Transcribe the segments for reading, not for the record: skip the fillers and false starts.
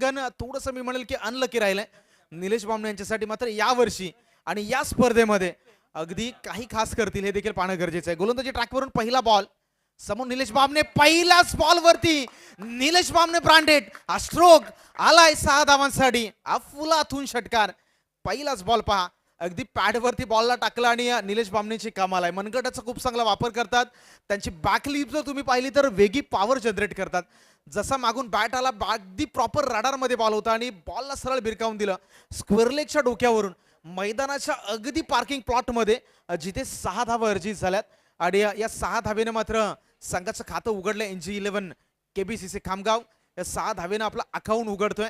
मानांकन थोडंसं मी म्हणेल की अनलकी राहिलंय निलेश बामणे यांच्यासाठी. मात्र यावर्षी आणि या स्पर्धेमध्ये अगदी काही खास करतील हे देखील पाहणं गरजेचं आहे. गोलंदाजी ट्रॅकवरून पहिला बॉल समोर निलेश बामणे, पहिल्याच बॉल वरती निलेश बामणे ब्रांडेड हा स्ट्रोक आलाय 6 धावांसाठी. अफलातून षटकार. पहिलाच बॉल पहा अगदी पॅडवरती बॉलला टाकला आणि निलेश बामणेची कमाल आहे. मनगटाचा खूप चांगला वापर करतात. त्यांची बॅकलिप जर तुम्ही पाहिली तर वेगी पॉवर जनरेट करतात. जसा मागून बॅट आला अगदी प्रॉपर रडार मध्ये बॉल होता आणि बॉलला सरळ भिरकावून दिलं स्क्वेअर लेगच्या डोक्यावरून मैदानाच्या अगदी पार्किंग प्लॉट मध्ये जिथे 6 धावा अर्जित झाल्यात. आणि या 6 धावेने मात्र संघाचं खातं उघडलं. NG11 KBCC खामगाव या 6 धावेनं आपलं अकाउंट उघडतोय.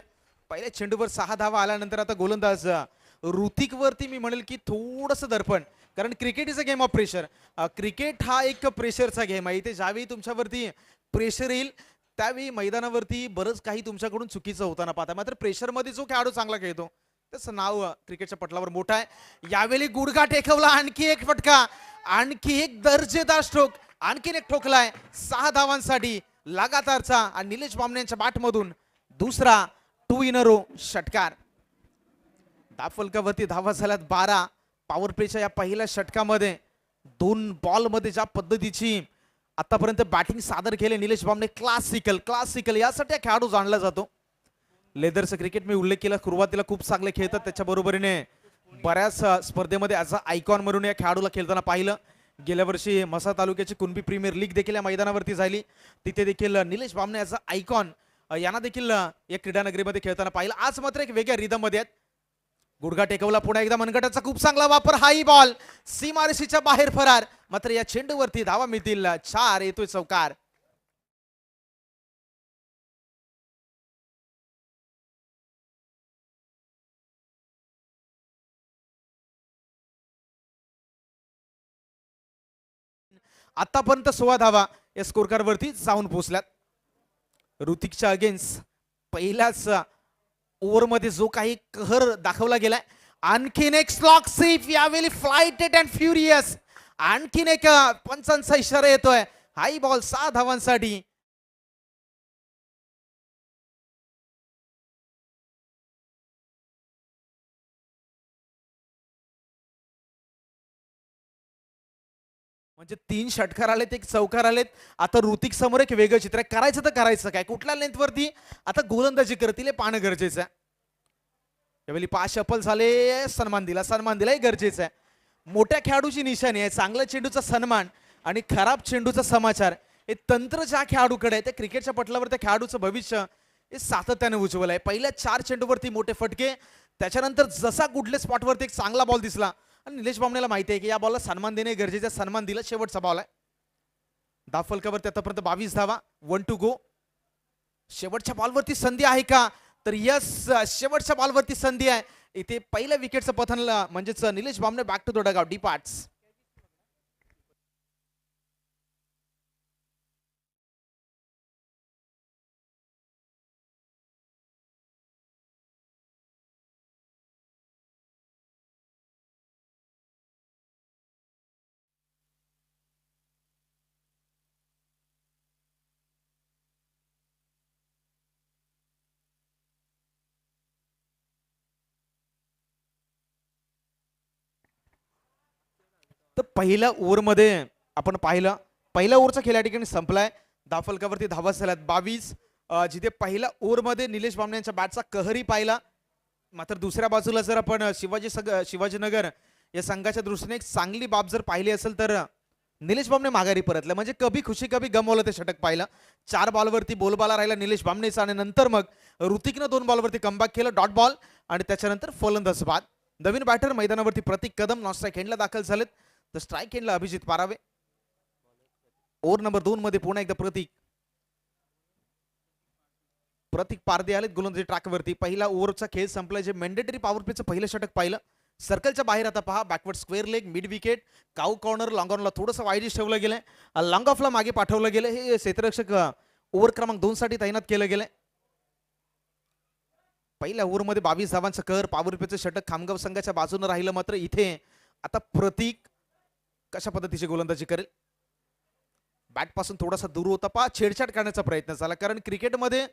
पहिल्या चेंडूवर 6 धावा आल्यानंतर आता गोलंदाज ऋतिक वरती मी म्हणेल की थोडंसं दर्पण, कारण cricket is a game of pressure. Cricket हा एक प्रेशरचा गेम आहे. इथे ज्यावेळी तुमच्यावरती प्रेशर येईल त्यावेळी मैदानावरती बरंच काही तुमच्याकडून चुकीचं होताना पाहता. मात्र प्रेशरमध्ये जो खेळाडू चांगला खेळतो त्याचं नाव क्रिकेटच्या पटलावर मोठं आहे. यावेळी गुडघा टेकवला, आणखी एक फटका, आणखी एक दर्जेदार स्ट्रोक, आणखीन एक ठोकलाय 6 धावांसाठी लगातारचा. आणि निलेश बामणे यांच्या बॅटमधून दुसरा 2 इन अ रो षटकार. दाफलकावरती धावा झाल्यात 12. पॉवर प्लेच्या या पहिल्या षटकामध्ये 2 बॉल मध्ये ज्या पद्धतीची आतापर्यंत बॅटिंग सादर केले निलेश बामणे, क्लासिकल यासाठी खेळाडू जाणला जातो. लेदरचं क्रिकेट मी उल्लेख केला, सुरुवातीला खूप चांगले खेळतात. त्याच्या बरोबरीने बऱ्याच स्पर्धेमध्ये ॲज अ आयकॉन म्हणून या खेळाडूला खेळताना पाहिलं. गेल्या वर्षी म्हसा तालुक्याची कुणबी प्रीमियर लीग देखील या मैदानावरती झाली. तिथे देखील Nilesh Bamne as a icon यांना देखील या क्रीडानगरीमध्ये खेळताना पाहिलं. आज मात्र एक वेगळ्या रिदम मध्ये आहेत. गुडघा टेकवला, पुन्हा एकदा मनगटाचा खूप चांगला वापर, हाई बॉल सीमारेषेच्या बाहेर फरार. मात्र या चेंडूवरती धावा मिळतील 4. येतोय चौकार. आतापर्यंत 16 धावा या स्कोर कार्ड वरती जाऊन पोहोचल्यात. ऋतिकच्या अगेन्स्ट पहिल्याच ओव्हरमध्ये जो काही कहर दाखवला गेलाय. आणखीन एक स्लॉक स्वीप, यावेळी फ्लाइटेड अँड फ्युरियस. आणखीन एक पंचांचा इशारा येतोय. हाई बॉल 6 धावांसाठी. म्हणजे 3 षटकार आलेत, एक चौकार आलेत. आता ऋतिक समोर एक वेगळं चित्र आहे. करायचं तर करायचं काय, कुठल्या लेंथ वरती आता गोलंदाजी करतील हे पाहणं गरजेचं आहे. यावेळी 5 शफल झाले, सन्मान दिला हे गरजेचं आहे. मोठ्या खेळाडूची निशाणी आहे. चांगल्या चेंडूचा सन्मान आणि खराब चेंडूचा समाचार हे तंत्र ज्या खेळाडूकडे आहे त्या क्रिकेटच्या पटलावर त्या खेळाडूचं भविष्य हे सातत्याने उज्ज्वल आहे. पहिल्या 4 चेंडूवरती मोठे फटके, त्याच्यानंतर जसा कुठल्या स्पॉटवरती एक चांगला बॉल दिसला आणि निलेश बामणेला माहिती आहे की या बॉलला सन्मान देणे गरजेचं आहे. सन्मान दिला. शेवटचा बॉल आहे. दाफलकावरती आतापर्यंत 22 धावा, 1 टू गो. शेवटच्या बॉलवरती संधी आहे का, तर यस, शेवटच्या बॉलवरती संधी आहे. इथे पहिल्या विकेटचं पतन म्हणजेच Nilesh Bamne back to the dugout, departs. तर पहिल्या ओव्हरमध्ये आपण पाहिलं, पहिल्या ओव्हरचा खेळ या ठिकाणी संपलाय. दाफलकावरती धावा झाल्यात 22. जिथे पहिल्या ओव्हरमध्ये निलेश बामणे यांच्या बॅटचा कहरी पाहिला. मात्र दुसऱ्या बाजूला जर आपण शिवाजीनगर या संघाच्या दृष्टीने एक चांगली बाब जर पाहिली असेल तर निलेश बामणे माघारी परतले. म्हणजे कभी खुशी कभी गमवलं ते षटक पाहिलं. 4 बॉलवरती बोलबाला राहिला निलेश बामणेचा आणि नंतर मग ऋतिकनं 2 बॉलवरती कमबॅक केलं, डॉट बॉल. आणि त्याच्यानंतर फलंदाज बाद. नवीन बॅटर मैदानावरती प्रतीक कदम नॉन स्ट्राईक एंडला दाखल झालेत. तर स्ट्राईक एंडला अभिजित पारावे. ओव्हर नंबर 2 मध्ये पुन्हा एकदा प्रतीक पारदे आलेत गोलंदाजी ट्रॅकवरती. पहिला ओव्हरचा खेळ संपला. जे मॅन्डेटरी पॉवर प्लेचं पहिलं षटक पाहिलं. सर्कलच्या बाहेर आता पहा, backward square leg, mid wicket, cow corner, long ऑनला थोडंसं वाईडिश ठेवलं गेलंय, लॉंग ऑफला मागे पाठवलं गेलं. हे क्षेत्ररक्षक ओव्हर क्रमांक 2 साठी तैनात केलं गेलंय. पहिल्या ओव्हरमध्ये 22 धावांचं कहर, पॉवर प्लेचं षटक खामगाव संघाच्या बाजूने राहिलं. मात्र इथे आता प्रतीक कशा पद्धतीची गोलंदाजी करेल. बॅट पासून थोडासा दूर होता, पहा छेडछाड करण्याचा प्रयत्न झाला. कारण क्रिकेटमध्ये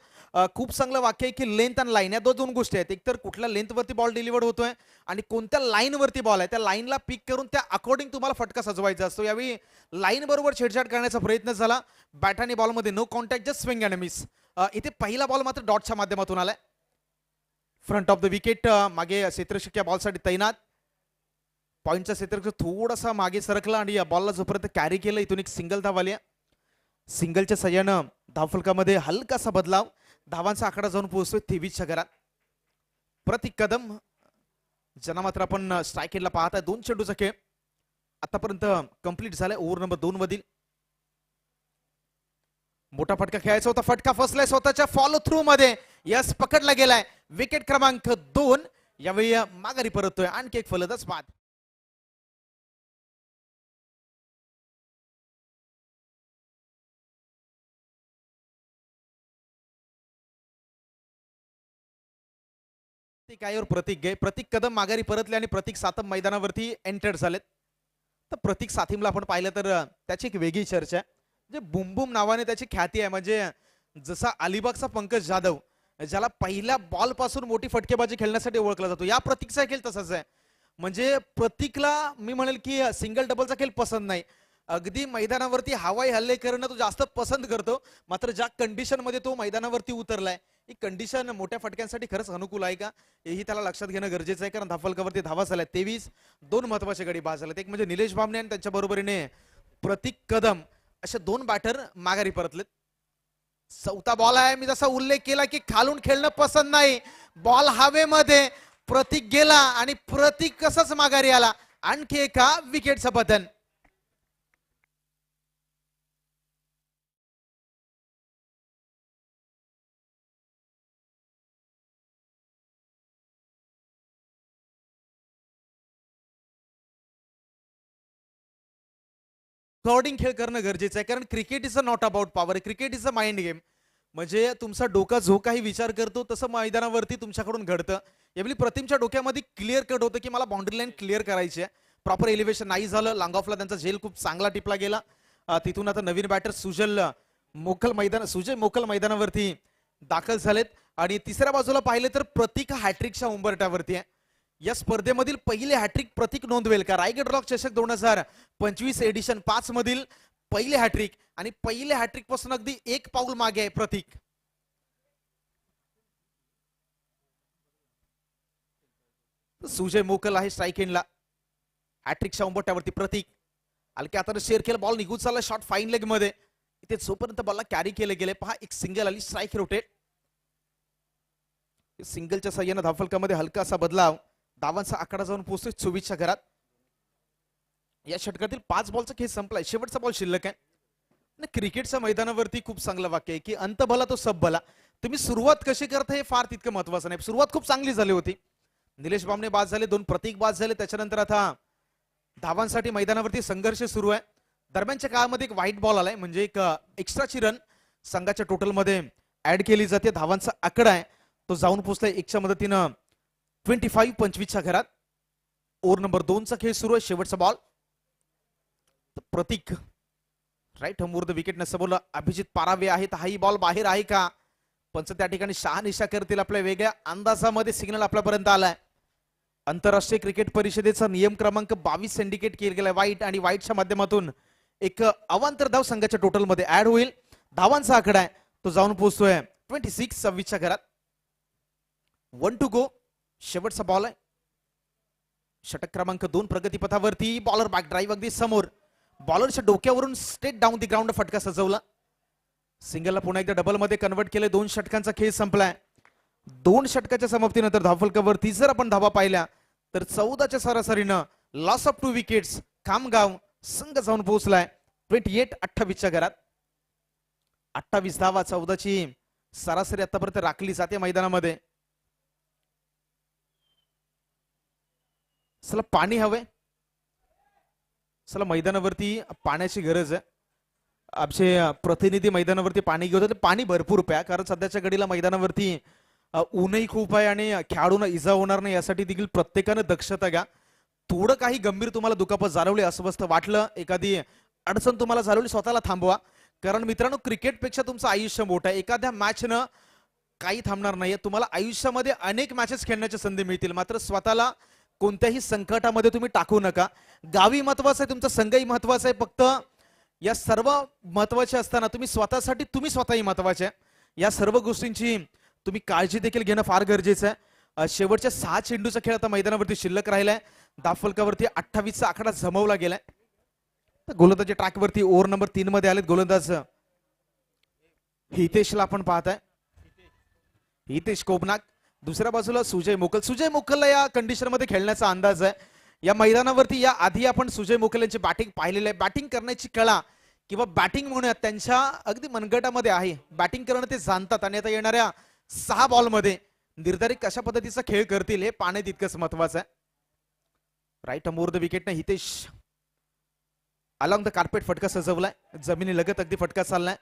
खूप चांगलं वाक्य आहे की लेंथ आणि लाईन या दोन गोष्टी आहेत. एकतर कुठल्या लेंथवरती बॉल डिलिव्हर्ड होतोय आणि कोणत्या लाईनवरती बॉल आहे, त्या लाईनला पिक करून त्या अकॉर्डिंग तुम्हाला फटका सजवायचा असतो. यावेळी लाईन बरोबर छेडछाड करण्याचा प्रयत्न झाला. बॅट आणि बॉलमध्ये no contact, just swing and miss. इथे पहिला बॉल मात्र डॉटच्या माध्यमातून आलाय. फ्रंट ऑफ द विकेट मागे क्षेत्ररक्षक या बॉलसाठी तैनात. पॉईंटचा क्षेत्ररक्षक थोडासा मागे सरकला आणि या बॉलला जोपर्यंत कॅरी केलं, इथून एक सिंगल धाव आली. सिंगलच्या सहाय्यानं धावफलकामध्ये हलकासा बदलाव, धावांचा आकडा जाऊन पोहोचतोय 23च्या घरात. प्रतीक कदम ज्यांना मात्र आपण स्ट्राईक एंडला पाहताय. 2 चेंडूचा खेळ आतापर्यंत कंप्लीट झालाय. ओव्हर नंबर 2 मधील मोठा फटका खेळायचा होता, फटका फसलाय स्वतःच्या फॉलो थ्रू मध्ये. यस, पकडला गेलाय. विकेट क्रमांक 2 यावेळी माघारी परततोय. आणखी एक फलंदाज बाद. प्रतीक गे, प्रतीक कदम माघारी परतले आणि प्रतीक सातम मैदानावरती एंटर झालेत. तर प्रतीक साथीमला आपण पाहिलं तर त्याची एक वेगळी चर्चा आहे. जे बुम बुम नावाने त्याची ख्याती आहे. म्हणजे जसा अलिबागचा पंकज जाधव, ज्याला पहिल्या बॉल पासून मोठी फटकेबाजी खेळण्यासाठी ओळखला जातो, या प्रतीकचा खेळ तसाच आहे. म्हणजे प्रतीकला मी म्हणेल की सिंगल डबलचा खेळ पसंत नाही. अगदी मैदानावरती हवाई हल्ले करणं तो जास्त पसंत करतो. मात्र ज्या कंडिशन मध्ये तो मैदानावरती उतरलाय, ही कंडिशन मोठ्या फटक्यांसाठी खरंच अनुकूल आहे का, हेही त्याला लक्षात घेणं गरजेचं आहे. कारण धावफलकावरती धावा झाल्या 23. 2 महत्वाचे गडी बाद झालेत. एक म्हणजे निलेश बामणे आणि त्यांच्या बरोबरीने प्रतीक कदम, असे 2 बॅटर माघारी परतलेत. चौथा बॉल आहे. मी जसा उल्लेख केला की खालून खेळणं पसंत नाही. बॉल हवेमध्ये, प्रतीक गेला आणि प्रतीक कसंच माघारी आला. आणखी एका विकेटचं पतन. अकॉर्डिंग खेळ करणं गरजेचं आहे. कारण cricket is a not about power, cricket is a mind game. म्हणजे तुमचा डोका जो काही विचार करतो तसं मैदानावरती तुमच्याकडून घडतं. यावेळी प्रतिमच्या डोक्यामध्ये क्लिअर कट होतं की मला बाउंड्री लाईन क्लिअर करायची आहे. प्रॉपर एलिव्हेशन नाही झालं. लॉंग ऑफला त्यांचा झेल खूप चांगला टिपला गेला. तिथून आता नवीन बॅटर सुजय मोकल मैदानावरती दाखल झालेत. आणि तिसऱ्या बाजूला पाहिले तर प्रतीक हॅट्रिकच्या उंबरट्यावरती आहे. या स्पर्धेमधील पहिले हॅट्रिक प्रतीक नोंदवेल का? रायगड रॉक चषक 2025 एडिशन 5 मधील पहिले हॅट्रिक, आणि पहिले हॅट्रिक पासून अगदी 1 पाऊल मागे आहे प्रतीक. सुजय मोकल आहे स्ट्राईक एंडला. हॅट्रिकच्या उंबरट्यावरती प्रतीक हलक्या हाताने शेअर केला. बॉल निघून चालला शॉर्ट फाईन लेग मध्ये. इथे जोपर्यंत बॉलला कॅरी केले गेले, पहा एक सिंगल आली. Strike rotate. सिंगलच्या सहाय्याने धावफलकामध्ये हलकासा बदलाव, धावांचा आकडा जाऊन पोहोचतोय 24च्या घरात. या षटकातील 5 बॉलचा खेळ संपलाय. शेवटचा बॉल शिल्लक आहे. क्रिकेटच्या मैदानावरती खूप चांगलं वाक्य आहे की अंत भला तो सब भला. तुम्ही सुरुवात कशी करता हे फार तितकं महत्वाचं नाही. सुरुवात खूप चांगली झाली होती. निलेश बामणे बाद झाले, 2 प्रतीक बाद झाले. त्याच्यानंतर आता धावांसाठी मैदानावरती संघर्ष सुरू आहे. दरम्यानच्या काळामध्ये एक व्हाईट बॉल आलाय, म्हणजे एक एक्स्ट्राची रन संघाच्या टोटलमध्ये ऍड केली जाते. धावांचा आकडा आहे तो जाऊन पोहोचलाय 1च्या मदतीनं 25-25च्या घरात. ओव्हर नंबर 2 चा खेळ सुरू आहे. शेवटचा ball. Pratik right hand the wicket नसबोला अभिजित पारावे आहेत. हाही बॉल बाहेर आहे का? पंच त्या ठिकाणी शहानिशा करतील. आपल्या वेगळ्या अंदाजामध्ये सिग्नल आपल्यापर्यंत आलाय. आंतरराष्ट्रीय क्रिकेट परिषदेचा नियम क्रमांक 22 सिंडिकेट केला गेलाय व्हाईट, आणि व्हाईटच्या माध्यमातून एक अवांतर धाव संघाच्या टोटल मध्ये ऍड होईल. धावांचा आकडा आहे तो जाऊन पोहोचतोय 26-26च्या घरात. 1 टू गो. शेवटचा बॉल आहे. षटक क्रमांक 2 प्रगतीपथावरती. बॉलर बॅक ड्राईव्ह अगदी समोर. बॉलरच्या डोक्यावरून स्ट्रेट डाऊन दी ग्राउंड फटका सजवला. सिंगलला पुन्हा एकदा डबल मध्ये कन्वर्ट केले. 2 षटकांचा खेळ संपलाय. 2 षटकाच्या समाप्तीनंतर धावफलकावरती जर आपण धावा पाहिल्या तर 14च्या सरासरीनं लॉस ऑफ 2 विकेट्स खामगाव संघ जाऊन पोहोचलाय 28-28च्या घरात. 28 धावा, 14ची सरासरी आतापर्यंत राखली जाते मैदानामध्ये. चला पाणी हवंय. चला मैदानावरती पाण्याची गरज आहे. आमचे प्रतिनिधी मैदानावरती पाणी घेऊन येतात. पाणी भरपूर प्या, कारण सध्याच्या घडीला मैदानावरती ऊनही खूप आहे आणि खेळाडूंना इजा होणार नाही यासाठी देखील प्रत्येकानं दक्षता घ्या. थोडं काही गंभीर तुम्हाला दुखापत जाणवली, अस्वस्थ वाटलं, एखादी अडचण तुम्हाला झालेली स्वतःला थांबवा, कारण मित्रांनो क्रिकेटपेक्षा तुमचं आयुष्य मोठं आहे. एखाद्या मॅचनं काही थांबणार नाहीये. तुम्हाला आयुष्यामध्ये अनेक मॅचेस खेळण्याची संधी मिळतील, मात्र स्वतःला कोणत्याही संकटामध्ये तुम्ही टाकू नका. गावी महत्वाचं आहे, तुमचा संघही महत्वाचा आहे. फक्त या सर्व महत्वाचे असताना तुम्ही स्वतःसाठी तुम्ही स्वतःही महत्वाचे आहे. या सर्व गोष्टींची तुम्ही काळजी देखील घेणं फार गरजेचं आहे. शेवटच्या 6 चेंडूचा खेळ आता मैदानावरती शिल्लक राहिलाय. धावफलकावरती 28चा आकडा जमवला गेलाय. गोलंदाजी ट्रॅकवरती ओव्हर नंबर 3 मध्ये आलेत गोलंदाज हितेशला आपण पाहताय. हितेश कोबनाक, दुसऱ्या बाजूला सुजय मोकल. सुजय मोकलला या कंडिशन मध्ये खेळण्याचा अंदाज आहे. या मैदानावरती या आधी आपण सुजय मोकल यांची बॅटिंग पाहिलेली आहे. बॅटिंग करण्याची कला किंवा बॅटिंग म्हणूया त्यांच्या अगदी मनगटामध्ये आहे. बॅटिंग करणं ते जाणतात आणि आता येणाऱ्या 6 बॉलमध्ये निर्धारित कशा पद्धतीचा खेळ करतील हे पाहणे तितकंच महत्वाचं आहे. राईट मोर द विकेटने हितेश अलॉंग द कार्पेट फटका सजवलाय. जमिनी लगत अगदी फटका चाललाय.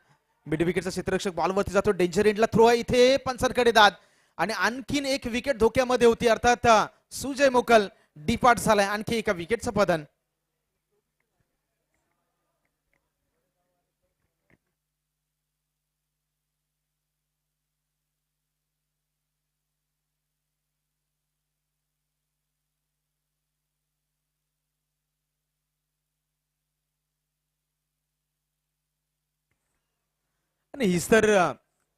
मिड विकेटचा क्षेत्ररक्षक बॉलवरती जातो. डेंजर एंडला थ्रो आहे. इथे पंचांकडे दाद आणि आणखीन एक विकेट धोक्यामध्ये होती. अर्थात सुजय मोकल डिपार्ट झालाय. आणखी एका विकेटचं पतन. आणि हीच तर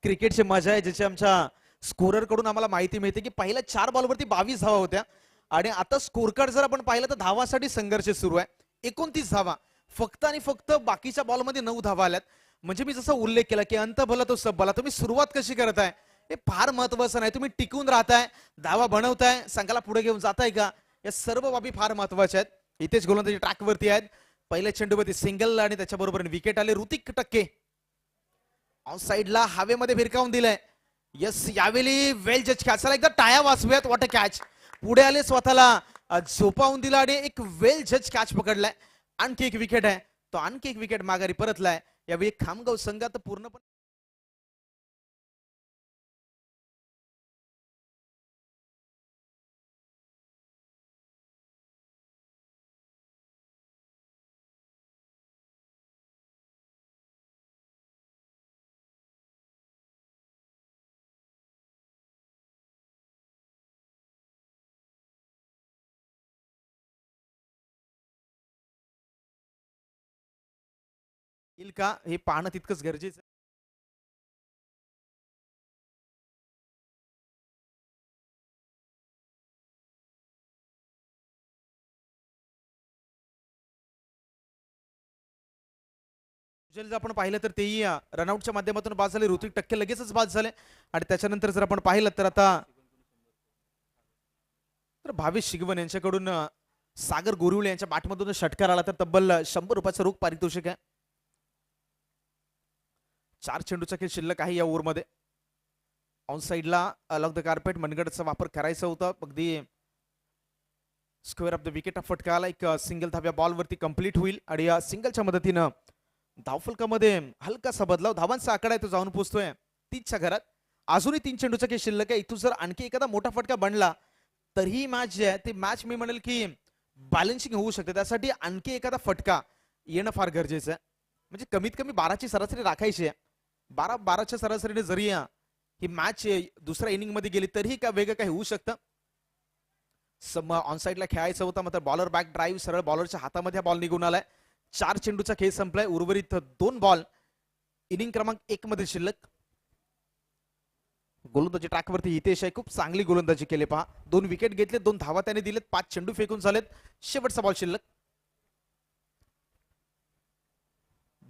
क्रिकेटची मजा आहे, ज्याची आमच्या स्कोरर कडून आम्हाला माहिती मिळते की पहिल्या 4 बॉलवरती 22 धावा होत्या आणि आता स्कोर कार्ड जर आपण पाहिलं तर धावासाठी संघर्ष सुरू आहे. 29 धावा फक्त आणि फक्त बाकीच्या बॉलमध्ये 9 धावा आल्यात. म्हणजे मी जसा उल्लेख केला की अंत भला तो सब भला. तुम्ही सुरुवात कशी करताय हे फार महत्वाचं नाही. तुम्ही टिकून राहताय, धावा बनवताय, संघाला पुढे घेऊन जाताय का, या सर्व बाबी फार महत्वाच्या आहेत. इथेच गोलंदाजी ट्रॅकवरती आहेत. पहिल्या चेंडूवरती सिंगल आणि त्याच्याबरोबर विकेट आले. ऋतिक टक्के ऑन साइडला हवेमध्ये भिरकावून दिलंय. यस, यावेळी वेल जज कॅच. एकदा टाळ्या वाजवूयात. What a catch. पुढे आले, स्वतःला झोपावून दिला आणि एक वेल जज कॅच पकडलाय. आणखी एक विकेट आहे, तो आणखी एक विकेट माघारी परतलाय. यावेळी खामगाव संघात पूर्णपणे येईल का हे पाहणं तितकंच गरजेचं आहे. जर आपण पाहिलं तर तेही रनआउटच्या माध्यमातून बाद झाले. ऋतिक टक्के लगेचच बाद झाले आणि त्याच्यानंतर जर आपण पाहिलं तर आता भावेश शिगवण यांच्याकडून सागर गोरिवले यांच्या बॅटमधून षटकार आला तर तब्बल 100 रुपयाचं रोख पारितोषिक आहे. 4 चेंडूचा खेळ शिल्लक आहे या ओव्हरमध्ये. ऑन साइडला अलॉंग द कार्पेट मनगडचा वापर करायचा होता. अगदी स्क्वेअर ऑफ द विकेट फटका आला. एक सिंगल धाव्या बॉलवरती कंप्लीट होईल आणि या सिंगलच्या मदतीनं धावफलकामध्ये हलकासा बदलाव. धावांचा आकडा आहे तो जाऊन पोहोचतोय 30च्या घरात. अजूनही 3 चेंडूचा खेळ शिल्लक आहे. इथून जर आणखी एखादा मोठा फटका बनला तर ही मॅच जी आहे ती मॅच मी म्हणेल की बॅलन्सिंग होऊ शकते. त्यासाठी आणखी एखादा फटका येणं फार गरजेचं आहे. म्हणजे कमीत कमी 12ची सरासरी राखायची आहे. 12च्या सरासरीने जरी ही मॅच दुसऱ्या इनिंग मध्ये गेली तरीही का वेगळं काही होऊ शकतं. ऑन साइडला खेळायचं होतं, मात्र बॉलर बॅक ड्राईव्ह सरळ बॉलरच्या हातामध्ये बॉल निघून आलाय. 4 चेंडूचा खेळ संपलाय. उर्वरित 2 बॉल इनिंग क्रमांक 1 मध्ये शिल्लक. गोलंदाजी ट्रॅकवरती हितेश आहे. खूप चांगली गोलंदाजी केली पहा. 2 विकेट घेतले, 2 धावा त्याने दिलेत, 5 चेंडू फेकून झालेत. शेवटचा बॉल शिल्लक.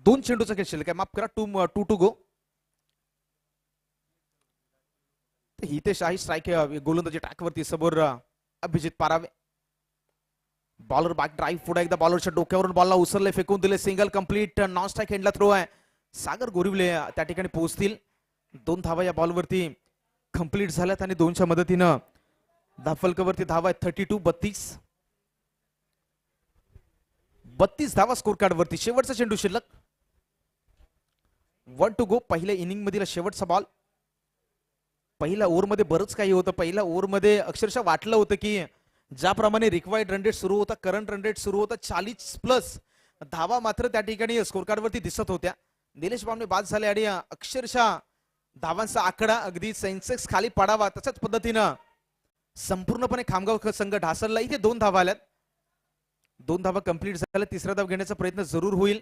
2 चेंडूचा खेळ शिल्लक आहे, माफ करा. 2 टू गो. हितेश आहे स्ट्राईक गोलंदाजी ट्रॅकवरती. समोर अभिजित पारावे. बॉलर बॅक ड्राईव्ह पुढे एकदा बॉलरच्या डोक्यावरून बॉलला उसरले, फेकून दिले. Single complete. नॉन स्ट्राईक एंडला थ्रो आहे. सागर गोरिवले त्या ठिकाणी पोहोचतील. 2 धावा या बॉलवरती कंप्लीट झाल्यात आणि 2च्या मदतीनं धावफलकावरती धावा आहेत 32 32 धावा स्कोर कार्ड वरती. शेवटचा चेंडू शिल्लक. 1 टू गो. पहिल्या इनिंग मधील शेवटचा बॉल. पहिल्या ओव्हरमध्ये बरंच काही होतं. पहिल्या ओव्हरमध्ये अक्षरशः वाटलं होतं की ज्याप्रमाणे रिक्वायर्ड रन रेट सुरू होता, करंट रन रेट सुरू होता 40 प्लस, धावा मात्र त्या ठिकाणी स्कोर कार्ड वरती दिसत होत्या. निलेश बामणे बाद झाले आणि अक्षरशः धावांचा आकडा अगदी सेन्सेक्स खाली पडावा तशाच पद्धतीनं संपूर्णपणे खामगाव संघ ढासळला. इथे 2 धावा आल्यात, 2 धावा कंप्लीट झाल्या. तिसरा धाव घेण्याचा प्रयत्न जरूर होईल,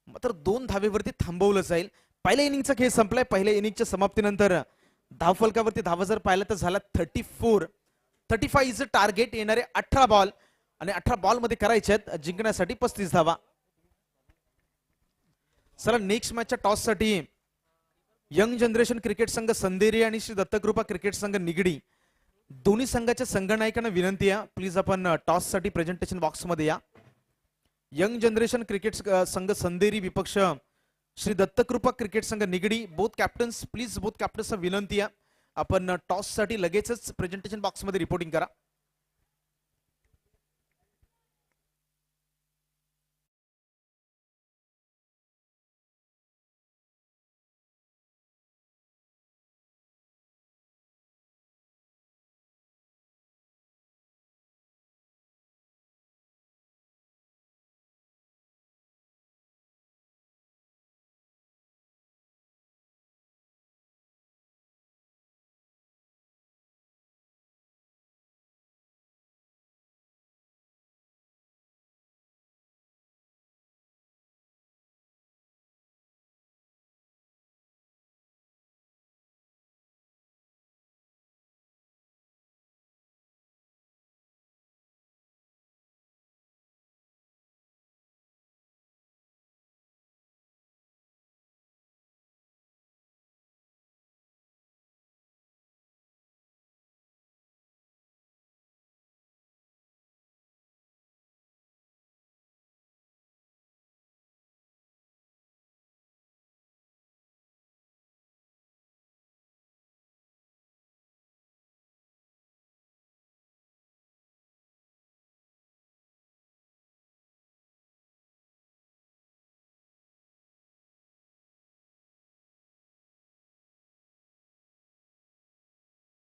मात्र 2 धावेवरती थांबवलं जाईल. पहिल्या इनिंगचा खेळ संपलाय. पहिल्या इनिंगच्या समाप्तीनंतर धावफलकावरती धावा जर पाहिलं तर झाला 35 इज अ टार्गेट. येणारे 18 बॉल आणि 18 बॉल मध्ये करायचे आहेत जिंकण्यासाठी 35 धावा. चला नेक्स्ट मॅचच्या टॉस साठी यंग जनरेशन क्रिकेट संघ संदेरी आणि श्री दत्तकृपा क्रिकेट संघ निगडी दोन्ही संघाच्या संघनायकांना विनंती आहे, प्लीज आपण टॉस साठी प्रेझेंटेशन बॉक्स मध्ये या. यंग जनरेशन क्रिकेट संघ संदेरी विपक्ष श्री दत्तकृपा क्रिकेट संघ Nigdi. Both captains please, both captains विनंती आहे आपण टॉस साठी लगेचच प्रेझेंटेशन बॉक्स मध्ये रिपोर्टिंग करा.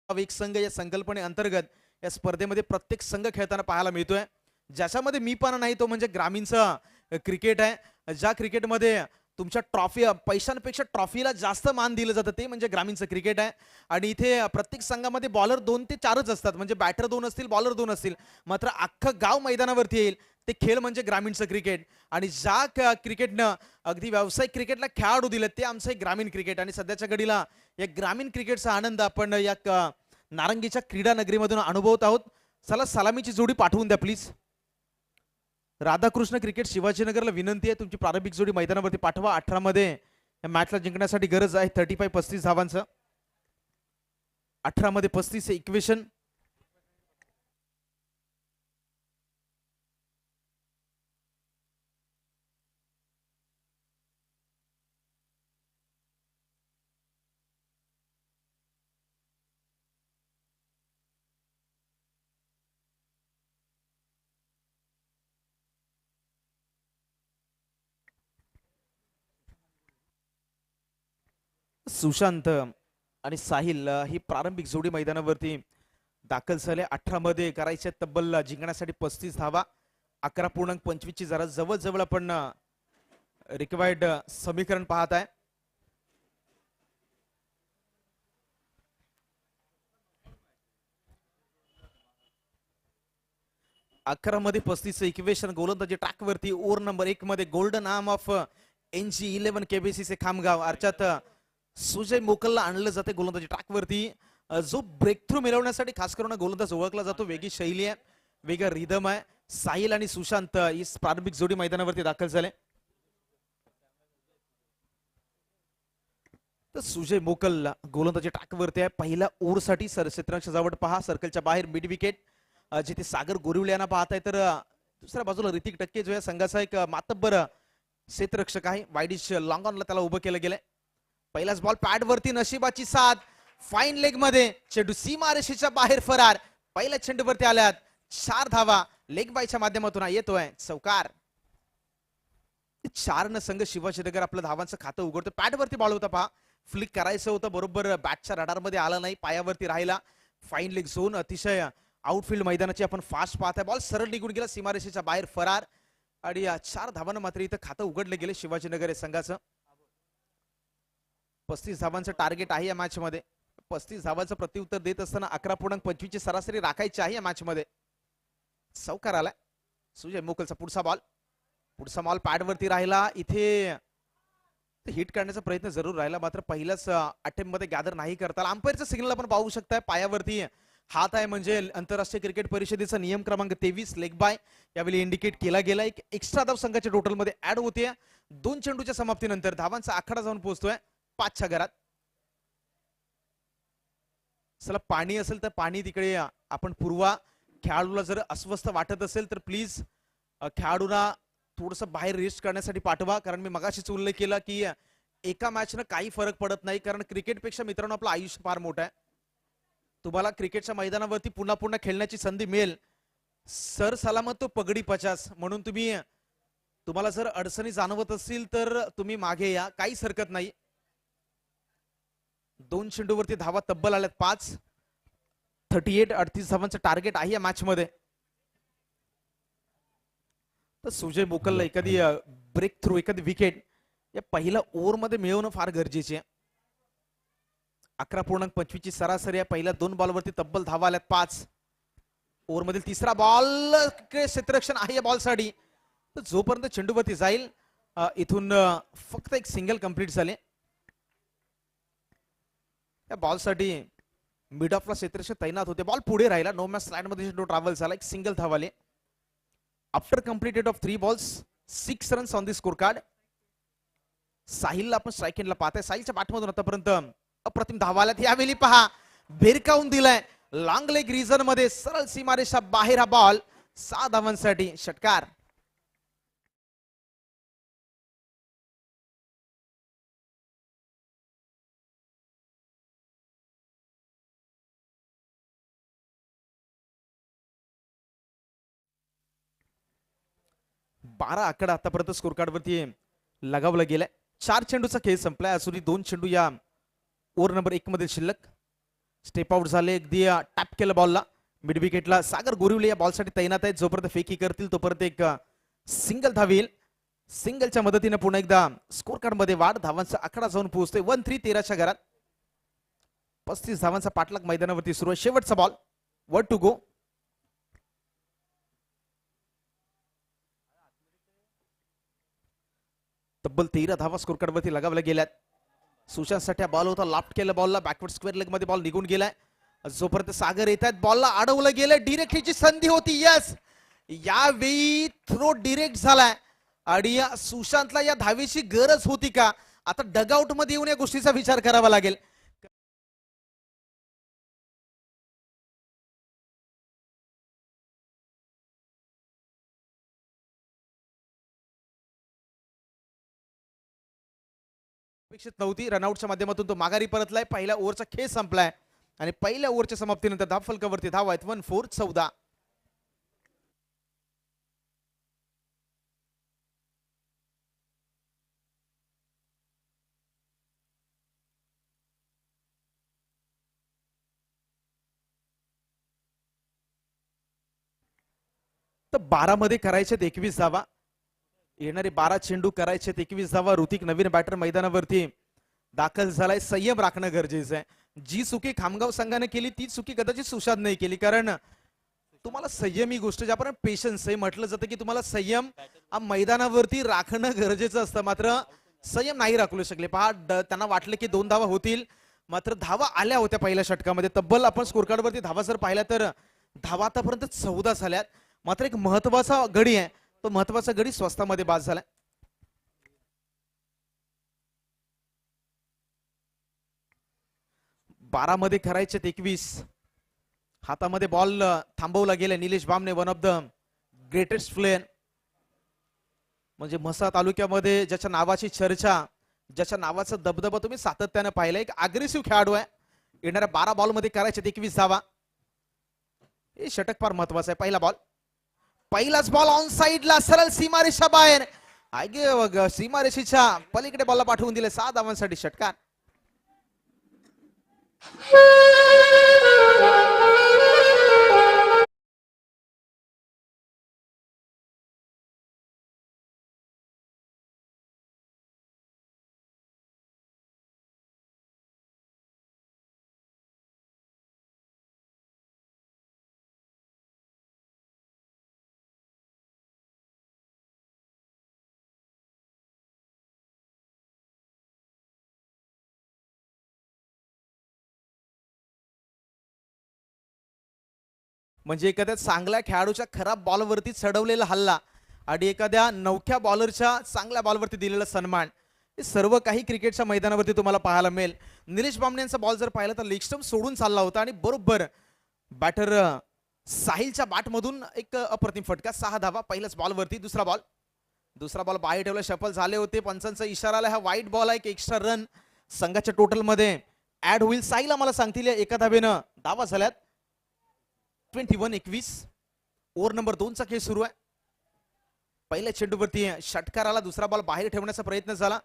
एक संघ या संकल्पने अंतर्गत या स्पर्धेमध्ये प्रत्येक संघ खेळताना पाहायला मिळतोय, ज्याच्यामध्ये मी पण नाही तो म्हणजे ग्रामीणचं क्रिकेट आहे. ज्या क्रिकेटमध्ये तुमच्या ट्रॉफी पैशांपेक्षा ट्रॉफीला जास्त मान दिलं जातं ते म्हणजे ग्रामीणचं क्रिकेट आहे. आणि इथे प्रत्येक संघामध्ये बॉलर 2 ते 4च असतात, म्हणजे बॅटर 2 असतील, बॉलर 2 असतील, मात्र अख्खं गाव मैदानावरती येईल ते खेळ म्हणजे ग्रामीणचं क्रिकेट. आणि ज्या क्रिकेटनं अगदी व्यावसायिक क्रिकेटला खेळाडू दिले ते आमचं एक ग्रामीण क्रिकेट. आणि सध्याच्या घडीला या ग्रामीण क्रिकेटचा आनंद आपण या नारंगीच्या क्रीडा नगरीमधून अनुभवत आहोत. चला सलामीची जोडी पाठवून द्या प्लीज. राधाकृष्ण क्रिकेट शिवाजीनगरला विनंती आहे तुमची प्रारंभिक जोडी मैदानावरती पाठवा. 18 मध्ये या मॅचला जिंकण्यासाठी गरज आहे 35 धावांचं. 18 मध्ये 35 इक्वेशन. सुशांत आणि साहिल ही प्रारंभिक जोडी मैदानावरती दाखल झाले. 18 मध्ये करायचे तब्बल जिंकण्यासाठी 35 धावा. 11.25 ची जरा जवळ आपण रिक्वायर्ड समीकरण पाहत आहे. अकरा मध्ये 35 इक्वेशन. गोलंदाजी ट्रॅक वरती ओव्हर नंबर 1 मध्ये golden arm of NG11 KBC से खामगाव अर्थात सुजय मोकलला आणलं जाते गोलंदाजी ट्रॅक वरती. जो ब्रेक थ्रू मिळवण्यासाठी खास करून गोलंदाज ओळखला जातो. वेगळी शैली आहे, वेगळा रिदम आहे. साहिल आणि सुशांत ही प्रारंभिक जोडी मैदानावरती दाखल झाले. तर सुजय मोकल गोलंदाजी ट्रॅक वरती आहे. पहिल्या ओव्हर साठी क्षेत्ररक्षक जवळ पहा, सर्कलच्या बाहेर मिड विकेट जिथे सागर गोरिवले यांना पाहताय. तर दुसऱ्या बाजूला ऋतिक टक्के जो या संघाचा एक मातब्बर क्षेत्ररक्षक आहे. वाईडिश लॉंग ऑनला त्याला उभं केलं गेलंय. पहिलाच बॉल पॅड वरती, नशिबाची साथ, फाईन लेग मध्ये चेंडू सीमारेषेच्या बाहेर फरार. पहिल्या चेंडूवरती आल्यात 4 धावा. लेग बायच्या माध्यमातून येतोय चौकार. 4 न संघ शिवाजीनगर आपलं धावांचं खातं उघडतो. पॅड वरती बॉल होता पहा, फ्लिक करायचं होतं, बरोबर बॅटच्या रडार मध्ये आला नाही, पायावरती राहिला. फाईन लेग झोन, अतिशय आउटफील्ड मैदानाची आपण फास्ट पाहताय. बॉल सरळ निघून गेला, सीमारेषेच्या बाहेर फरार. आणि या 4 धावांना मात्र इथं खातं उघडलं गेले शिवाजीनगर या संघाचं. 35 धावांचं टार्गेट आहे या मॅच मध्ये. 35 धावांचं प्रत्युत्तर देत असताना 11.25 ची सरासरी राखायची आहे या मॅच मध्ये. चौकार आलाय सुजय मोकलचा पुढचा बॉल पॅड वरती राहिला. इथे हिट करण्याचा प्रयत्न जरूर राहिला मात्र पहिल्याच अटेम्प्ट मध्ये गॅदर नाही करता आला. अंपायरचा सिग्नल आपण पाहू शकताय पायावरती हात आहे म्हणजे आंतरराष्ट्रीय क्रिकेट परिषदेचा नियम क्रमांक 23 लेग बाय यावेळी इंडिकेट केला गेला. एक एक्स्ट्रा धाव संघाच्या टोटल मध्ये ऍड होते. 2 चेंडूच्या समाप्तीनंतर धावांचा आखाडा जाऊन पोहोचतोय 5च्या घरात. चला पाणी असेल तर पाणी तिकडे आपण पुरवा. खेळाडूला जर अस्वस्थ वाटत असेल तर प्लीज खेळाडूला थोडस बाहेर रेस्ट करण्यासाठी पाठवा. कारण मी मगाशीच उल्लेख केला की एका मॅचनं काही फरक पडत नाही कारण क्रिकेटपेक्षा मित्रांनो आपलं आयुष्य फार मोठं आहे. तुम्हाला क्रिकेटच्या मैदानावरती पुन्हा पुन्हा खेळण्याची संधी मिळेल. सर सलामत तो पगडी 50 म्हणून तुम्हाला जर अडचणी जाणवत असतील तर तुम्ही मागे या काहीच हरकत नाही. 2 चेंडूवरती धावा तब्बल आल्यात 5. 38 धावांचं टार्गेट आहे या मॅच मध्ये. तर सुजय मोकलला एखादी ब्रेक थ्रू एखादी विकेट या पहिल्या ओव्हर मध्ये मिळवणं फार गरजेचे आहे. 11.25 ची सरासरी आहे. पहिल्या 2 बॉलवरती तब्बल धावा आल्यात 5. ओव्हर मधील तिसरा बॉल क्षेत्ररक्षण आहे या बॉलसाठी. तर जोपर्यंत चेंडूवरती जाईल इथून फक्त एक सिंगल कंप्लीट झाले. या बॉलसाठी मिड ऑफला क्षेत्ररक्षण तैनात होते. बॉल पुढे राहिला. नो मॅच स्लाइड मध्ये चेंडू ट्रॅव्हल झाला. एक सिंगल धावाले. After completed of 3 balls 6 runs on the score card. साहिलला आपण स्ट्राईक एंडला पाहताय. साहिलच्या पाठमधून आतापर्यंत अप्रतिम धावा आल्यात. यावेळी पहा भेरकावून दिलाय लॉंग लेग रिजन मध्ये सरळ सीमारेषा बाहेर हा बॉल 6 धावांसाठी षटकार. बारा आकडा आतापर्यंत स्कोर कार्ड वरती लगावला गेलाय. 4 चेंडूचा खेळ संपलाय. अजूनही 2 चेंडू या ओव्हर नंबर 1 मध्ये शिल्लक. स्टेप आउट झाले. अगदी टॅप केलं बॉलला. मिड विकेटला सागर गोरिवले या बॉलसाठी तैनात आहेत. जोपर्यंत फेकी करतील तोपर्यंत एक सिंगल धाव येईल. सिंगलच्या मदतीने पुन्हा एकदा स्कोर कार्ड मध्ये वाढ. धावांचा आकडा जाऊन पोहोचतोय 1-3 13च्या घरात. 35 धावांचा पाठलाग मैदानावरती सुरू आहे. शेवटचा बॉल 1 to go. तब्बल 13 धावा स्कोर कार्ड वरती लगावल्या गेल्यात. सुशांतसाठी बॉल होता. लॉफ्ट केलं बॉलला. बॅकवर्ड स्क्वेअर लेग मध्ये बॉल निघून गेलाय. जोपर्यंत सागर येत आहेत बॉलला अडवलं गेलं. डिरेक्टची संधी होती. यस यावेळी थ्रो डिरेक्ट झालाय आणि सुशांतला या धावेची गरज होती का? आता डगआउट मध्ये येऊन या गोष्टीचा विचार करावा लागेल. अपेक्षित नव्हती. रनआउटच्या माध्यमातून तो माघारी परतलाय. पहिल्या ओव्हरचा खेळ संपलाय आणि पहिल्या ओव्हरच्या समाप्तीनंतर धाव फलकावरती धाव आहेत 1-4-14. तर 12 मध्ये करायचे 21 धावा. येणारे 12 चेंडू करायचे 21 धावा. ऋतिक नवीन बॅटर मैदानावरती दाखल झालाय. संयम राखणं गरजेचं आहे. जी चुकी खामगाव संघाने केली ती चुकी कदाचित सुशांत नाही केली. कारण तुम्हाला संयम ही गोष्ट ज्याप्रमाणे पेशन्स हे म्हटलं जातं की तुम्हाला संयम मैदानावरती राखणं गरजेचं असतं. मात्र संयम नाही राखू शकले. पहा त्यांना वाटलं की 2 धावा होतील मात्र धावा आल्या होत्या पहिल्या षटकामध्ये. तब्बल आपण स्कोर कार्ड वरती धावा जर पाहिल्या तर धावा आतापर्यंत 14 झाल्यात. मात्र एक महत्वाचा गडी आहे. तो महत्वाचा गडी स्वस्तामध्ये बाद झालाय. बारा मध्ये करायचे 21. हातामध्ये बॉल थांबवला गेला. Nilesh Bamne one of the greatest player म्हणजे म्हसा तालुक्यामध्ये ज्याच्या नावाची चर्चा ज्याच्या नावाचा दबदबा तुम्ही सातत्याने पाहिला. एक अग्रेसिव्ह खेळाडू आहे. येणाऱ्या 12 बॉल मध्ये करायचे 21 धावा. हे षटक फार महत्वाचं आहे. पहिलाच बॉल ऑन साइडला सरळ सीमारेषा बाहेर. सीमारेषेच्या पलीकडे बॉलला पाठवून दिले 6 धावांसाठी षटकार. म्हणजे एखाद्या चांगल्या खेळाडूच्या खराब बॉलवरती चढवलेला हल्ला आणि एखाद्या नवख्या बॉलरच्या चांगल्या बॉलवरती दिलेला सन्मान, हे सर्व काही क्रिकेटच्या मैदानावरती तुम्हाला पाहायला मिळेल. निलेश बामणे यांचा बॉल जर पाहिला तर लेग स्टंप सोडून चालला होता आणि बरोबर बॅटर साहिलच्या बॅटमधून एक अप्रतिम फटका, 6 धावा पहिल्याच बॉलवरती. दुसरा बॉल बाहेर ठेवला, शफल झाले होते, पंचांचा इशारा आला. हा वाईट बॉल आहे, एक एक्स्ट्रा रन संघाच्या टोटल मध्ये ऍड होईल. साहिल आम्हाला सांगतील एका धावेनं धावा झाल्यात. 21-21. ओव्हर नंबर 2 चा खेळ सुरू आहे. पहिल्या चेंडूवरती षटकार आला, दुसरा बॉल बाहेर ठेवण्याचा प्रयत्न झाला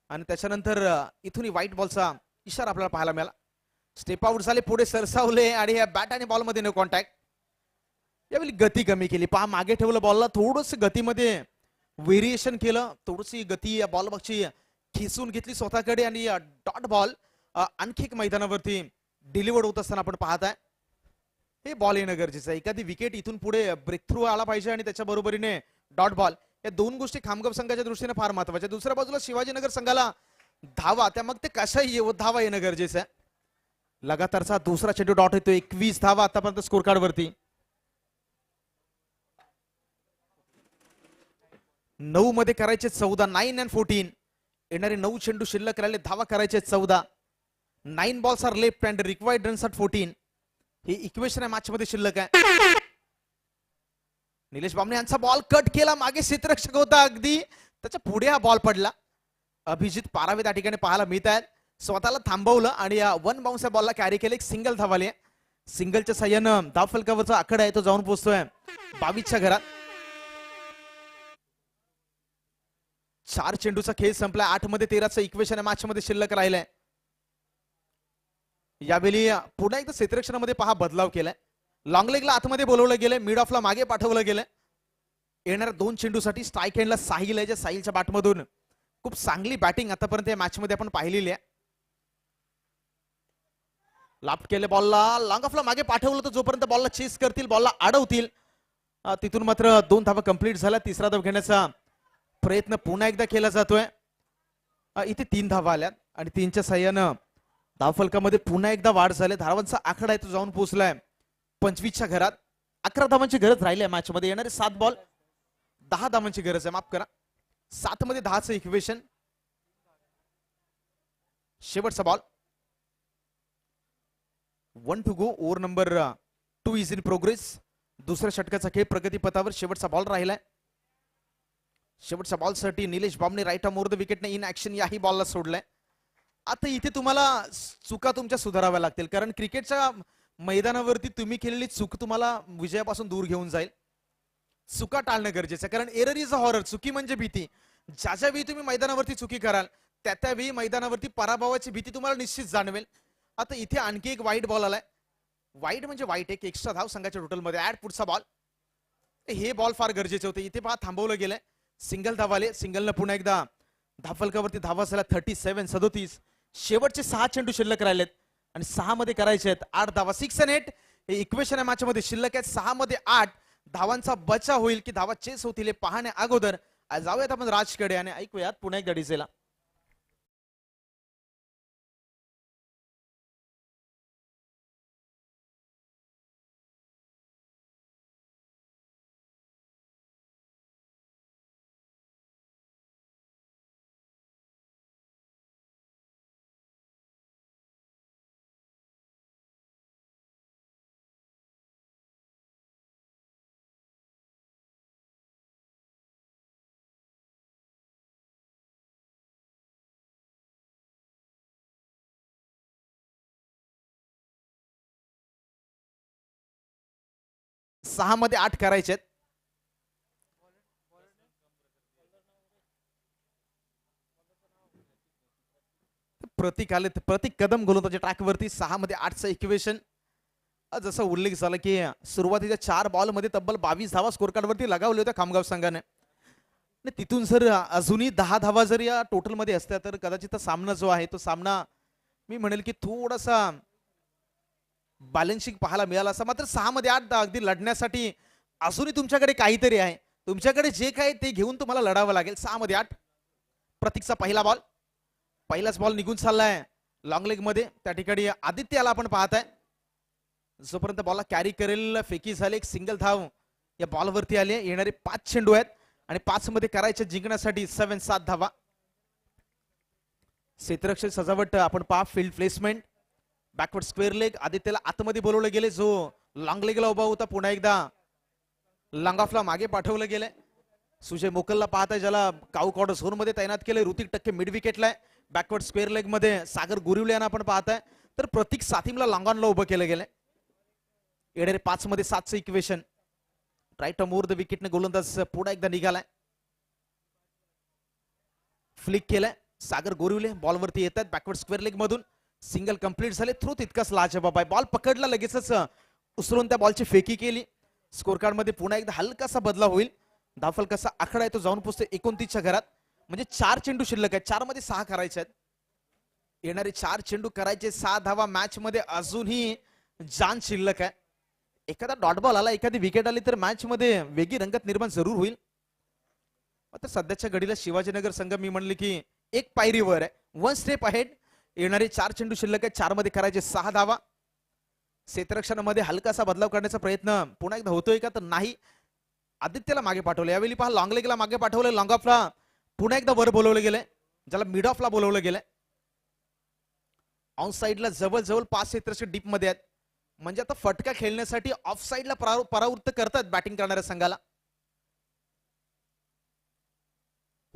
आणि त्याच्यानंतर इथूनही व्हाईट बॉलचा इशारा आपल्याला पाहायला मिळाला. स्टेप आउट झाले, पुढे सरसावले आणि या बॅट आणि बॉलमध्ये नो कॉन्टॅक्ट. यावेळी गती कमी केली, पहा मागे ठेवलं बॉलला, थोडस गतीमध्ये व्हेरिएशन केलं, थोडीशी गती या बॉल बॉक्सची खेचून घेतली स्वतःकडे आणि डॉट बॉल आणखी एक मैदानावरती डिलिव्हर्ड होत असताना आपण पाहताय. हे बॉल येणं गरजेचं आहे. एखादी विकेट इथून पुढे ब्रेक थ्रू आला पाहिजे आणि त्याच्या बरोबरीने डॉट बॉल, या दोन गोष्टी खामगाव संघाच्या दृष्टीने फार महत्वाच्या. दुसऱ्या बाजूला शिवाजीनगर संघाला धावा, त्या मग ते कशाही धावा येणं गरजेचं आहे. लगातारचा दुसरा चेंडू डॉट येतो. 21 धावा आतापर्यंत स्कोर कार्ड वरती. 9 मध्ये करायचे 14. 9 and 14. येणारे 9 चेंडू शिल्लक राहिले, धावा करायचे 14. 9 balls are left and required runs are 14. हे इक्वेशन आहे मॅच मध्ये शिल्लक आहे. निलेश बामणे यांचा बॉल कट केला, मागे क्षेत्ररक्षक होता अगदी, त्याच्या पुढे हा बॉल पडला. अभिजित पारावे त्या ठिकाणी पाहायला मिळत आहेत. स्वतःला थांबवलं आणि या 1 बाउन्स या बॉलला कॅरी केले. एक सिंगल धावाले. सिंगलच्या साह्यानं धाव फलकावरचा आकडा आहे तो जाऊन पोहोचतोय 22च्या घरात. 4 चेंडूचा खेळ संपला. 8 मध्ये 13चं इक्वेशन मॅच मध्ये शिल्लक राहिलंय. यावेळी पुन्हा एकदा क्षेत्ररक्षणामध्ये पहा बदलाव केलाय. लॉंग लेगला आतमध्ये बोलवलं गेलंय, मिड ऑफला मागे पाठवलं गेलंय. येणाऱ्या 2 चेंडूसाठी स्ट्राईक हँडला साहिल आहे, ज्या साहिलच्या बॅटमधून खूप चांगली बॅटिंग आतापर्यंत या मॅच मध्ये आपण पाहिलेली आहे. लाफ्ट केले बॉलला, लॉंग ऑफला मागे पाठवलं तर जोपर्यंत बॉलला चेस करतील, बॉलला अडवतील, तिथून मात्र 2 धावा कंप्लीट झाल्या. तिसरा धाव घेण्याचा प्रयत्न पुन्हा एकदा केला जातोय. इथे 3 धावा आल्यात आणि 3च्या साह्यानं धावफलकामध्ये पुन्हा एकदा वाढ झाली. धावांचा आकडा आहे तो जाऊन पोहोचलाय 25च्या घरात. 11 धावांची गरज राहिली आहे मॅच मध्ये. येणारे 7 बॉल 10 धावांची गरज आहे, माफ करा. 7 मध्ये 10चं इक्वेशन. शेवटचा ball 1 to go. Over number 2 is in progress. दुसऱ्या षटकाचा खेळ प्रगती पथावर. शेवटचा बॉल राहिलाय. शेवटच्या बॉलसाठी Nilesh Bamne right arm over the विकेटने इन ऍक्शन याही बॉलला सोडलाय. आता इथे तुम्हाला चुका तुमच्या सुधाराव्या लागतील, कारण क्रिकेटच्या मैदानावरती तुम्ही केलेली चूक तुम्हाला विजयापासून दूर घेऊन जाईल. चुका टाळणं गरजेचं आहे, कारण एरर इज अ हॉरर. चुकी म्हणजे भीती. ज्याच्या वेळी तुम्ही मैदानावरती चुकी कराल त्यावेळी मैदानावरती पराभवाची भीती तुम्हाला निश्चित जाणवेल. आता इथे आणखी एक वाईट बॉल आलाय. वाईट म्हणजे वाईट, एक एक्स्ट्रा धाव संघाच्या टोटल मध्ये ऍड. पुढचा बॉल, हे बॉल फार गरजेचे होते. इथे पहा थांबवलं गेलंय. सिंगल धावाले. सिंगलनं पुन्हा एकदा धावफलकावरती धावा झाल्या 37. शेवटचे 6 चेंडू शिल्लक राहिलेत आणि 6 मध्ये करायचे आहेत 8 धावा. 6 and 8 हे इक्वेशन आहे मॅच मध्ये शिल्लक आहेत. 6 मध्ये 8 धावांचा बचाव होईल की धावा चेस होतील हे पाहण्या अगोदर जाऊयात आपण राजकडे आणि ऐकूयात पुन्हा एकदा डीजेला. सहा मध्ये 8 करायचे आहेत. प्रतीक आले, प्रतीक कदम गोलंदाजी ट्रॅकवरती. 6 मध्ये 8चं इक्वेशन. जसं उल्लेख झाला की सुरुवातीच्या 4 बॉल मध्ये तब्बल 22 धावा स्कोर कार्ड वरती लगावल्या होत्या खामगाव संघाने. तिथून जर अजूनही 10 धावा जर या टोटल मध्ये असत्या तर कदाचित सामना जो आहे तो सामना मी म्हणेल की थोडासा बॅलन्सिंग पाहायला मिळाला असता. मात्र 6 मध्ये 8 अगदी लढण्यासाठी अजूनही तुमच्याकडे काहीतरी आहे. तुमच्याकडे जे काही ते घेऊन तुम्हाला लढावं लागेल. 6 मध्ये 8. प्रतीकचा पहिला बॉल, पहिलाच बॉल निघून चाललाय लॉंग लेग मध्ये. त्या ठिकाणी आदित्याला आपण पाहताय. जोपर्यंत बॉलला कॅरी करेल फेकी झाले, एक सिंगल धाव या बॉलवरती आले. येणारे 5 चेंडू आहेत आणि 5 मध्ये करायचे जिंकण्यासाठी 7 धावा. क्षेत्ररक्षक सजावट आपण पहा, field placement, backward square leg. आदित्यला आतमध्ये बोलवलं गेले, जो लॉंग लेगला उभा होता. पुन्हा एकदा लॉंग ऑफला मागे पाठवलं गेलंय. सुजय मोकलला पाहताय, ज्याला काऊ कॉर्डर झोन मध्ये तैनात केलंय. ऋतिक टक्के मिड विकेटला आहे. बॅकवर्ड स्क्वेअर लेग मध्ये सागर गुरिवले यांना आपण पाहताय. तर प्रतीक सातिमला लॉंग ऑनला उभं केलं गेलंय. येणारे 5 मध्ये 7चं equation. Try to move the विकेटने गोलंदाज पुन्हा एकदा निघालाय. फ्लिक केलाय. सागर गोरिवले बॉलवरती येतात बॅकवर्ड स्क्वेअर लेग मधून. सिंगल कंप्लीट झाले. थ्रो तितकाच लाजबाब आहे. बॉल पकडला, लगेचच उचलून त्या बॉलची फेकी केली. स्कोर कार्ड मध्ये पुन्हा एकदा हलकासा बदलाव होईल. धावफल कसा आकडा आहे तो जाऊन पोहोचतो 29च्या घरात. म्हणजे 4 चेंडू शिल्लक आहेत. 4 मध्ये 6 करायचे आहेत. येणारे 4 चेंडू करायचे, 6 धावा. मॅच मध्ये अजूनही जान शिल्लक आहे. एखादा डॉट बॉल आला, एखादी विकेट आली तर मॅच मध्ये वेगळी रंगत निर्माण जरूर होईल. आता सध्याच्या घडीला शिवाजीनगर संघ मी म्हणले की एक पायरीवर आहे, 1 स्टेप अहेड. येणारे 4 चेंडू शिल्लक आहेत. 4 मध्ये करायचे 6 धावा. क्षेत्ररक्षणामध्ये हलकासा बदलाव करण्याचा प्रयत्न पुन्हा एकदा होतोय का, तर नाही. आदित्यला मागे पाठवलं. यावेळी पहा, लॉंग लेगला मागे पाठवलं. लॉंग ऑफला पुन्हा एकदा वर बोलवलं गेलंय, ज्याला मिड ऑफला बोलवलं गेलंय. ऑन साइडला जवळ 5 क्षेत्ररक्षक डीप मध्ये आहेत. म्हणजे आता फटका खेळण्यासाठी ऑफ साइडला परावृत्त करतात बॅटिंग करणाऱ्या संघाला.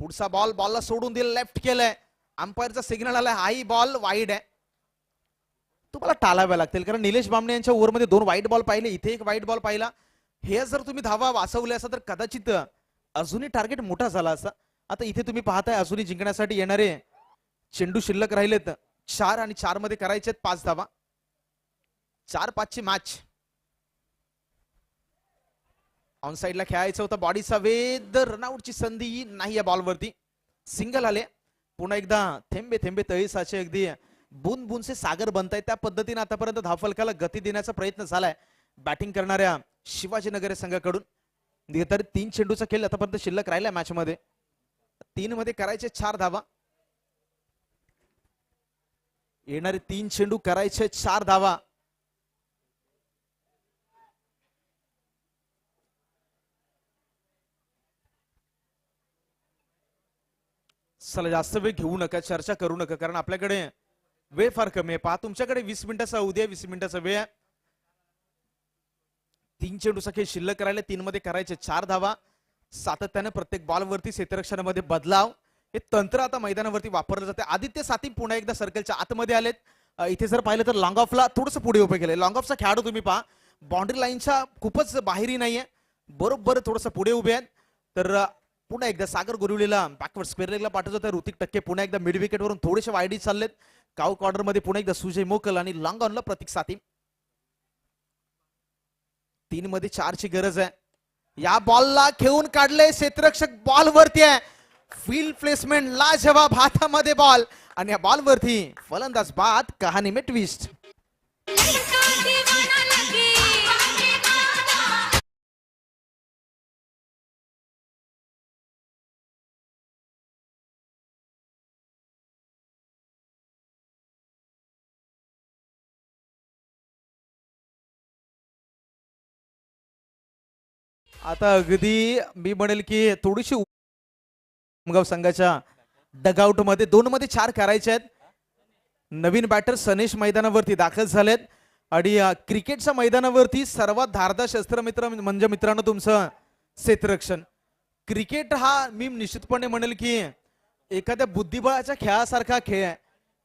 पुढचा बॉलला सोडून दिला, लेफ्ट केलंय. अंपायरचा सिग्नल आलाय, हाई बॉल वाईड आहे. तुम्हाला टाळाव्या लागतील, कारण निलेश बामणे यांच्या ओव्हरमध्ये 2 वाईट बॉल पाहिले, इथे एक वाईट बॉल पाहिला. हे जर तुम्ही धावा वाचवल्या असता तर कदाचित अजूनही टार्गेट मोठा झाला असता. आता इथे तुम्ही पाहताय, अजूनही जिंकण्यासाठी येणारे चेंडू शिल्लक राहिलेत 4 आणि 4 मध्ये करायचे 5 धावा. 4-5 ची मॅच. ऑन साइडला खेळायचं होतं, बॉडीचा वेध, रनआउटची संधी नाही या बॉलवरती. सिंगल आले. पुन्हा एकदा थेंबे थेंबे तळी साचे, अगदी बूंद बूंद से सागर बनताय, त्या पद्धतीने आतापर्यंत धावफलकाला गती देण्याचा प्रयत्न झालाय बॅटिंग करणाऱ्या शिवाजीनगर संघाकडून. तरी 3 चेंडूचा खेळ आतापर्यंत शिल्लक राहिलाय मॅच मध्ये. 3 मध्ये करायचे 4 धावा. येणारे 3 चेंडू करायचे 4 धावा. चला, जास्त वेळ घेऊ नका, चर्चा करू नका, कारण आपल्याकडे वेळ फार कमी आहे. पहा, तुमच्याकडे 20 मिनिटाचा उद्या 20 मिनिटाचा वेळ आहे. 3 चेंडूचा खेळ शिल्लक राहिले. 3 मध्ये करायचे 4 धावा. सातत्याने प्रत्येक बॉलवरती क्षेत्ररक्षणामध्ये बदलाव, हे तंत्र आता मैदानावरती वापरलं जाते. आदित्य सातिम पुन्हा एकदा सर्कलच्या आतमध्ये आलेत. इथे जर पाहिलं तर लॉंग ऑफला थोडंसं पुढे उभे केले. लॉंग ऑफचा खेळाडू तुम्ही पहा, बाउंड्री लाईनच्या खूपच बाहेरही नाहीये, बरोबर थोडंसं पुढे उभे आहेत. तर पुन्हा एकदा सागर गुरिवलेला बॅकवर्ड स्क्वेअर लेगला पाठवत होता. ऋतिक टक्के पुन्हा एकदा मिड विकेट वरून थोडेसे वाईडी चाललेत. काऊ कॉर्नर मध्ये पुन्हा एकदा सुजय मोकल आणि लॉंग ऑनला प्रतीक सातिम. 3 मध्ये 4 ची गरज आहे. या बॉलला खेळून काढले क्षेत्ररक्षक, बॉलवरती आहे. फील्ड प्लेसमेंट लाजवाब, हातामध्ये बॉल आणि या बॉलवरती फलंदाज बाद. कहाणी में ट्विस्ट. आता अगदी मी म्हणेल की थोडीशी संघाच्या डगआउट मध्ये 2 मध्ये 4 करायचे आहेत. नवीन बॅटर सनेश मैदानावरती दाखल झालेत आणि क्रिकेटच्या मैदानावरती सर्वात धारदार शस्त्र मित्र म्हणजे मित्रांनो तुमचं क्षेत्ररक्षण. क्रिकेट हा मी निश्चितपणे म्हणेल की एखाद्या बुद्धिबळाच्या खेळासारखा खेळ आहे.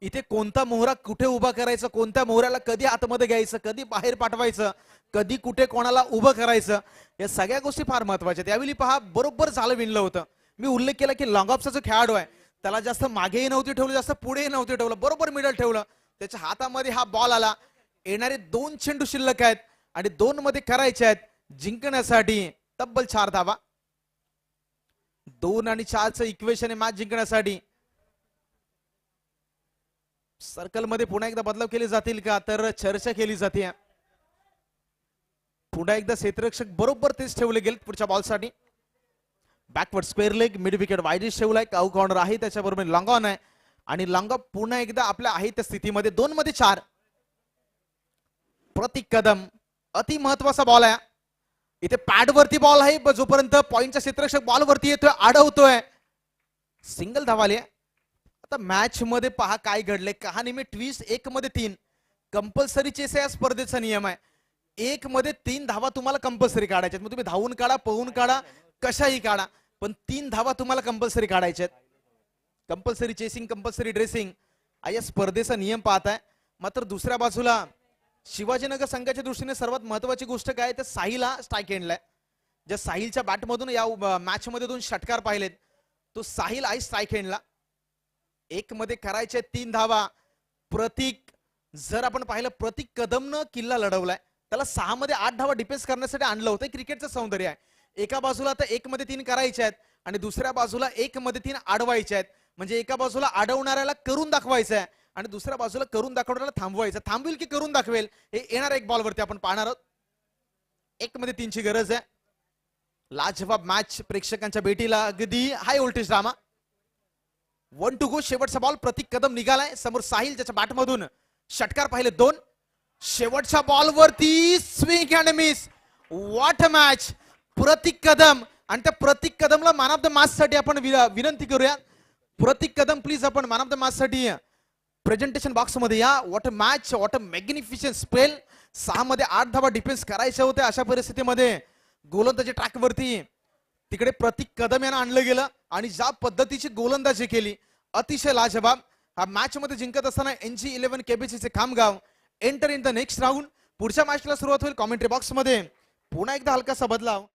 इथे कोणता मोहरा कुठे उभा करायचा, कोणत्या मोहऱ्याला कधी आतमध्ये घ्यायचं, कधी बाहेर पाठवायचं, कधी कुठे कोणाला उभं करायचं, या सगळ्या गोष्टी फार महत्वाच्या. त्यावेळी पहा, बरोबर झालं विणलं होतं. मी उल्लेख केला की लॉंग ऑफचा जो खेळाडू आहे त्याला जास्त मागेही नव्हती ठेवलं, जास्त पुढेही नव्हती ठेवलं, बरोबर मिडल ठेवलं. त्याच्या हातामध्ये हा बॉल आला. येणारे 2 चेंडू शिल्लक आहेत आणि 2 मध्ये करायचे आहेत जिंकण्यासाठी तब्बल 4 धावा. 2 आणि 4चं इक्वेशन आहे मॅच जिंकण्यासाठी. सर्कल मध्ये पुन्हा एकदा बदलाव केले जातील का, तर चर्चा केली जाते. पुन्हा एकदा क्षेत्ररक्षक बरोबर तेच ठेवले गेले पुढच्या बॉलसाठी. Backward square leg, mid wicket wideish ठेवलाय. काऊ कॉर्नर आहे, त्याच्याबरोबर लॉंग ऑन आहे आणि लॉंग ऑफ पुन्हा एकदा आपल्या आहे त्या स्थितीमध्ये 2 मध्ये 4. प्रतीक कदम अति महत्वाचा बॉल आहे इथे पॅड वरती बॉल आहे जोपर्यंत पॉइंटचा क्षेत्ररक्षक बॉल वरती येतोय अडवतोय सिंगल धावाली आता मॅच मध्ये पहा काय घडले कहाणी ट्विस्ट 1 मध्ये 3 कंपल्सरी चेस या स्पर्धेचा नियम आहे 1 मध्ये 3 धावा तुम्हाला कंपल्सरी काढायच्यात मग तुम्ही धावून काढा पळून काढा कशाही काढा पण 3 धावा तुम्हाला कंपल्सरी काढायच्यात कंपल्सरी चेसिंग कंपल्सरी ड्रेसिंग या स्पर्धेचा नियम पाहताय मात्र दुसऱ्या बाजूला शिवाजीनगर संघाच्या दृष्टीने सर्वात महत्वाची गोष्ट काय तर साहिलला स्ट्राईक एंडलाय ज्या साहिलच्या बॅटमधून या मॅच मध्ये 2 षटकार पाहिलेत तो साहिल आहे स्ट्राईक एंडला 1 मध्ये करायचे 3 धावा प्रतीक जर आपण पाहिलं प्रतीक कदमनं किल्ला लढवलाय त्याला 6 मध्ये 8 धावा डिफेन्स करण्यासाठी आणलं होतं क्रिकेटचं सौंदर्य आहे एका बाजूला आता 1 मध्ये 3 करायचे आहेत आणि दुसऱ्या बाजूला 1 मध्ये 3 अडवायचे आहेत म्हणजे एका बाजूला अडवणाऱ्याला करून दाखवायचं आहे आणि दुसऱ्या बाजूला करून दाखवणाऱ्याला थांबवायचं थांबवेल की करून दाखवेल हे येणार एक बॉल वरती आपण पाहणार आहोत 1 मध्ये 3 ची गरज आहे लाजवाब मॅच प्रेक्षकांच्या भेटीला अगदी high voltage drama 1 to go शेवटचा बॉल प्रतीक कदम निघालाय समोर साहिल ज्याच्या बॅटमधून षटकार पाहिले 2 शेवटच्या बॉल वरती swing and miss what a match Pratik Kadam आणि त्या प्रतीक कदमला मॅन ऑफ द मॅच साठी आपण विनंती करूया प्रतीक कदम प्लीज आपण मॅन ऑफ द मॅच साठी प्रेझेंटेशन बॉक्स मध्ये या what a match what a magnificent spell 6 मध्ये 8 धावा डिफेन्स करायचे होते अशा परिस्थितीमध्ये गोलंदाजी ट्रॅक वरती तिकडे प्रतीक कदम यांना आणलं गेलं आणि ज्या पद्धतीची गोलंदाजी केली अतिशय लाजवाब हा मॅच मध्ये जिंकत असताना NG11 KBC चे Khamgaon enter in the next round पुढच्या मॅचला सुरुवात होईल कॉमेंट्री बॉक्स मध्ये पुन्हा एकदा हलकासा बदलाव